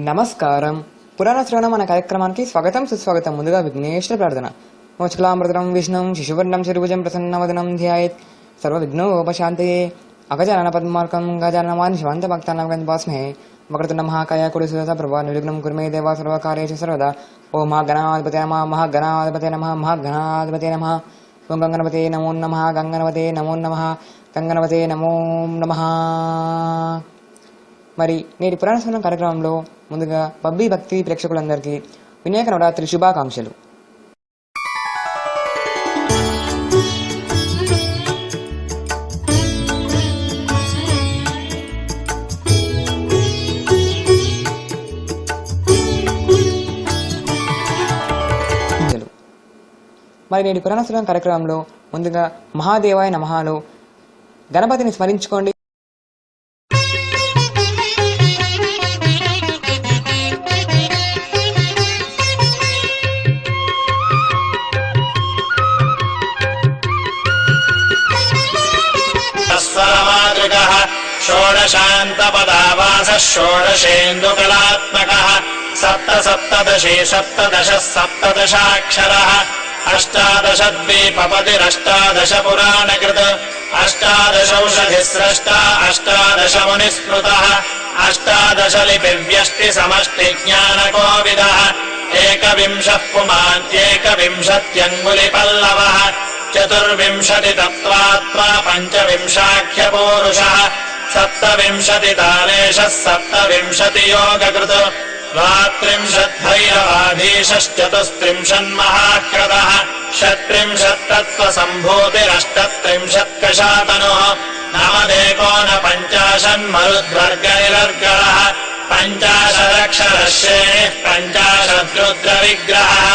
నమస్కారం. పురాణ శ్రవణం అనే కార్యక్రమానికి స్వాగతం సుస్వాగతం. ముందుగా విఘ్నేశ్వర ప్రార్థన. మోచకలామృతం విష్ణుం శిశువర్ణం శిరుభుజం ప్రసన్నవదనం ధ్యాయేత్ సర్వవిఘ్నోపశాంతయే. అగజానన పద్మార్కం గజాననమాన్ శివాంతభక్తానాం గంధభాస్మహే. వక్రతుండ మహాకాయ కురుసుదత ప్రభా నిర్విఘ్నం కుర్మే దేవా సర్వకార్యేషు సర్వదా. ఓం మహాగణాధిపతే నమః మహాగణాధిపతే నమః మహాగణాధిపతే నమః. ఓం గంగణపతే నమో నమః గంగణపతే నమో నమః గంగణపతే నమో నమః. మరి నేటి పురాణ శ్రవణం కార్యక్రమంలో ముందుగా బబ్బీ భక్తి ప్రేక్షకులందరికీ వినాయక నవరాత్రి శుభాకాంక్షలు. మరి నేటి పురాణ శ్రవణం కార్యక్రమంలో ముందుగా మహాదేవాయ నమఃలో గణపతిని స్మరించుకోండి. షోడశాంతపదావాసః షోడశేందుకళాత్మకః సప్తసప్తదశే సప్తదశః సప్తదశాక్షరः అష్టాదశద్వీపపతిరష్టాదశ పురాణకృత్ అష్టాదశౌషధిస్రష్టా అష్టాదశమునిస్మృతः అష్టాదశలిపివ్యష్టి సమష్టిజ్ఞానకోవిదः ఏకవింశః పుమాన్యేకవింశత్యంగులిపల్లవः చతుర్వింశతితత్వాత్మా పంచవింశాఖ్యపూరుషः సప్తవింశతితాలేశः సప్తవింశతియోగకృత్ ద్వాత్రింశద్భైరవాధీశశ్చతుస్త్రింశన్మహాక్రతः షట్త్రింశత్తత్వసంభూతిరష్టత్రింశత్కశాతనుः నవదేకోనపञ्चाशन्मरुद्वर्गनिरर्गलः पञ्चाशदक्षरश्रेणिः पञ्चाशद्रुद्रविग्रहः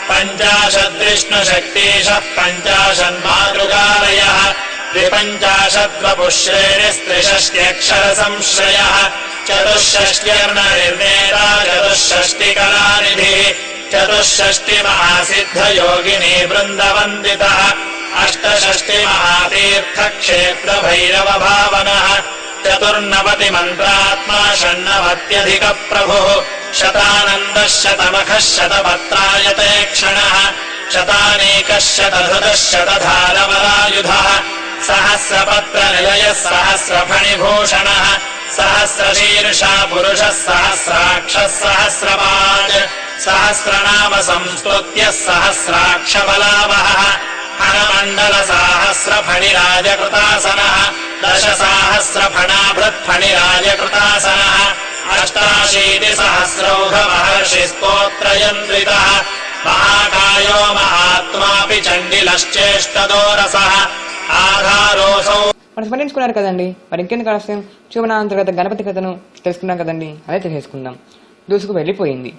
पञ्चाशद्विष्णुशक्तिशः पञ्चाशन्मातृकालयः द्विपञ्चाशद्वपुःश्रेणिस्त्रिषष्ट्यक्षरसंश्रयः चतुष्षष्ट्यर्णनिर्णेता चतुष्षष्टिकलानिधिः चतुष्षष्टिमहासिद्धयोगिनी वृन्दवन्दितः अष्टषष्टिमहातीर्थक्षेत्रभैरवभावनः चतुर्नवतिमन्त्रात्मा षण्णवत्यधिकप्रभुः शतानन्दः शतमखः शतपत्रायते क्षणः शतानेकः शतधृतः शतधारवरायुधः सहस्रपत्रनिलयः सहस्रफणिभूषणः सहस्रशीर्षा पुरुषः सहस्राक्षः सहस्रपात् सहस्रनाम संस्तुत्यः सहस्राक्षबलावहः हरमण्डलसाहस्रफणिराजकृतासनः दशसाहस्रफणाभृत्फणिराजकृतासनः अष्टाशीतिसहस्रौघमहर्षिस्तोत्रयन्त्रितः महाकायो महात्मापि चण्डिलश्चेष्टदोरसः ఆధారోసౌ. మనం స్మరించుకున్నారు కదండి. మరి ఇంకెందుకు ఆలస్యం? శివనాంతర్గత గణపతి కథను తెలుసుకున్నాం కదండి. అదే తెలిసేసుకుందాం. దూసుకు వెళ్ళిపోయింది.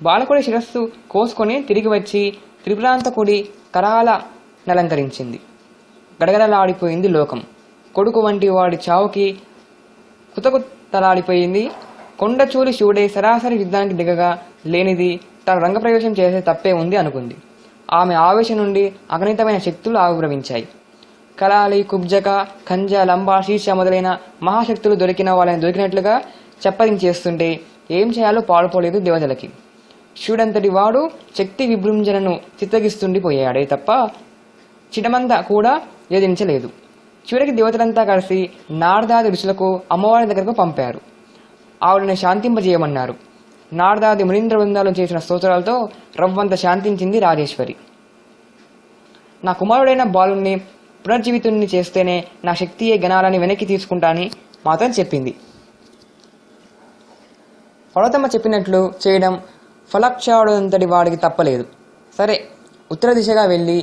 బాలకుడి శిరస్సు కోసుకొని తిరిగి వచ్చి త్రిపురాంతకుడి కరాల నలంకరించింది. గడగడలాడిపోయింది లోకం. కొడుకు వంటి వాడి చావుకి కుతకుతలాడిపోయింది. కొండచూలి శివుడే సరాసరి యుద్ధానికి దిగగా లేనిది తన రంగప్రవేశం చేసే తప్పే ఉంది అనుకుంది. ఆమె ఆవేశం నుండి అగణితమైన శక్తులు ఆవిర్భవించాయి. కలాలి, కుబ్జక, ఖంజ, లంబ, శీర్ష మొదలైన మహాశక్తులు దొరికిన వాళ్ళని దొరికినట్లుగా చెప్పరించేస్తుంటే ఏం చేయాలో పాడుపోలేదు దేవతలకి. శివుడంతటి వాడు శక్తి విభృంజనను చిత్తగిస్తుండిపోయాడే తప్ప చిటమంతా కూడా వేధించలేదు. చివరికి దేవతలంతా కలిసి నారదాది ఋషులకు అమ్మవారి దగ్గరకు పంపారు. ఆవిడని శాంతింపజేయమన్నారు. నారదాది మునీంద్ర బృందాలు చేసిన స్తోత్రాలతో రవ్వంత శాంతించింది రాజేశ్వరి. నా కుమారుడైన బాలుణ్ణి పునర్జీవితుణ్ణి చేస్తేనే నా శక్తియే గణాలని వెనక్కి తీసుకుంటానని మాత్రం చెప్పింది. పర్వతమ్మ చెప్పినట్లు చేయడం ఫలక్షాడుంతటి వాడికి తప్పలేదు. సరే, ఉత్తర దిశగా వెళ్ళి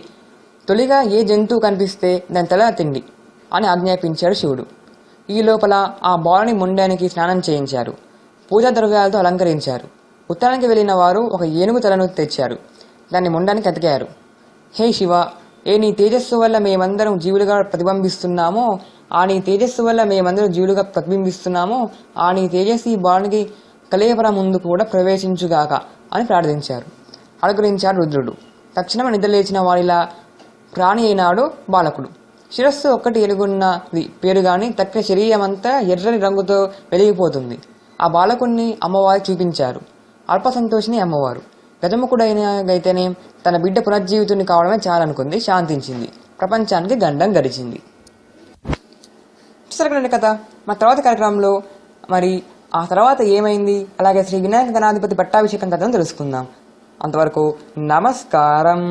తొలిగా ఏ జంతువు కనిపిస్తే దాని తల తిండి, అని ఆజ్ఞాపించాడు శివుడు. ఈ లోపల ఆ బాలుని ముండానికి స్నానం చేయించారు. పూజా ద్రవ్యాలతో అలంకరించారు. ఉత్తరానికి వెళ్లిన వారు ఒక ఏనుగు తలను తెచ్చారు. దాన్ని ముండానికి అతికారు. హే శివ, ఏ నీ తేజస్సు వల్ల మేమందరం జీవులుగా ప్రతిబింబిస్తున్నామో ఆ నీ తేజస్సు వల్ల మేమందరం జీవులుగా ప్రతిబింబిస్తున్నామో ఆ నీ తేజస్సు ఈ బాలునికి కలేపర ముందు కూడా ప్రవేశించుగాక అని ప్రార్థించారు. అనుగ్రహించాడు రుద్రుడు. తక్షణమే నిద్రలేచిన వారిలా ప్రాణి అయినాడు బాలకుడు. శిరస్సు ఒక్కటి ఎలుగున్నది పేరుగాని తక్కిన శరీరమంతా ఎర్రని రంగుతో వెలిగిపోతుంది. ఆ బాలకుణ్ణి అమ్మవారు చూపించారు. అల్ప సంతోషిని అమ్మవారు. గజముఖుడైనగైతేనే తన బిడ్డ పునర్జీవితుని కావడమే చాలనుకుంది. శాంతించింది. ప్రపంచానికి గండం గడిచింది. చూసారు కథ. మా తర్వాత కార్యక్రమంలో మరి ఆ తర్వాత ఏమైంది, అలాగే శ్రీ వినాయక గణాధిపతి పట్టాభిషేకం కథను తెలుసుకుందాం. అంతవరకు నమస్కారం.